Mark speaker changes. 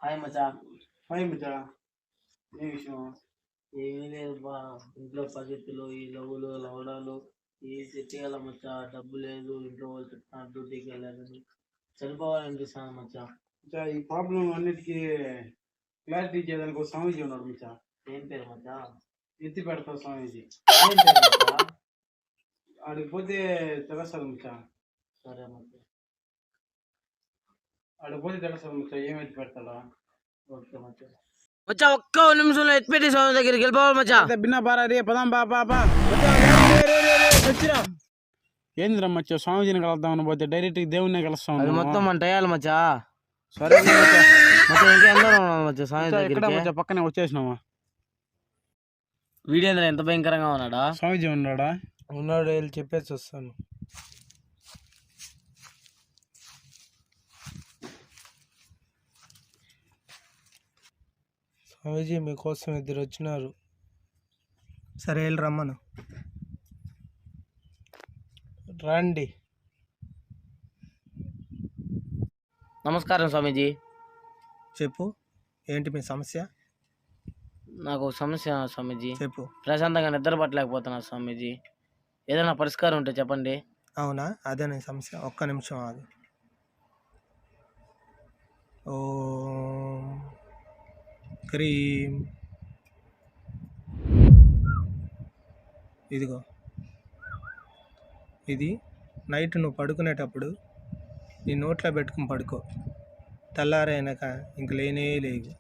Speaker 1: Hi మచా.
Speaker 2: Hi మచ్చా. ఏ విషయం?
Speaker 1: ఏమీ లేదు బా. ఇంట్లో పరిస్థితులు, ఈ లవ్వులు లవడాలు ఈ సెట్ చేయాల మచ్చా. డబ్బు లేదు, ఇంట్లో వాళ్ళు చెప్తున్నారు డ్యూటీకి వెళ్ళాలని. చనిపోవాలనిపిస్తాను మచ్చా.
Speaker 2: మచ్చా, ఈ ప్రాబ్లం అన్నిటికీ క్లారిటీ ఇచ్చేదానికి ఒక స్వామీజీ ఉన్నాడు మచ్చా.
Speaker 1: ఏం పేరు మచ్చా?
Speaker 2: ఎత్తి పెడతావు స్వామీజీ.
Speaker 1: ఏం పేరు మచ్చా?
Speaker 2: ఆడికి పోతే తెలుస్తుంది మచ్చా.
Speaker 1: సరే మచ్చా.
Speaker 2: ఆడికి పోతే తెలుస్తుంది మచ్చా ఏం ఎత్తి పెడతాడా.
Speaker 1: ఓకే మచ్చా. మచ్చా ఒక్క నిమిషంలో ఎత్తిపెట్టి స్వామి దగ్గరికి వెళ్ళిపోవాలి మచ్చా.
Speaker 2: బిన్నా బారా రే పదాం బా. ఏందిరా మచ్చా, స్వామీజీని కలుద్దామని పోతే డైరెక్ట్ దేవుడిని కలుస్తాం.
Speaker 1: అది మొత్తం మన టయాలి మచ్చా.
Speaker 2: సరే
Speaker 1: మచ్చా ఇంకా ఎందరో ఉన్నాం మచ్చా స్వామి దగ్గరికి.
Speaker 2: మచ్చా పక్కనే వచ్చేసినామా.
Speaker 1: వీడేంద్ర ఎంత భయంకరంగా ఉన్నాడా?
Speaker 2: స్వామీజీ ఉన్నాడా?
Speaker 3: ఉన్నాడు, వెళ్ళి చెప్పేసి వస్తాను. స్వామీజీ మీకోసం ఇద్దరు వచ్చినారు. సరే వెళ్ళి రమ్మను. రండి.
Speaker 1: నమస్కారం స్వామీజీ.
Speaker 3: చెప్పు, ఏంటి మీ సమస్య?
Speaker 1: నాకు సమస్య స్వామీజీ.
Speaker 3: చెప్పు.
Speaker 1: ప్రశాంతంగా నిద్ర పట్టలేకపోతున్నా స్వామీజీ. ఏదైనా పరిష్కారం ఉంటే చెప్పండి.
Speaker 3: అవునా, అదే నీ సమస్య. ఒక్క నిమిషం ఆగు. ఓం క్రీం. ఇదిగో, ఇది నైట్ నువ్వు పడుకునేటప్పుడు నీ నోట్లో పెట్టుకుని పడుకో. తెల్లారైనాక ఇంక లేనే లేవు.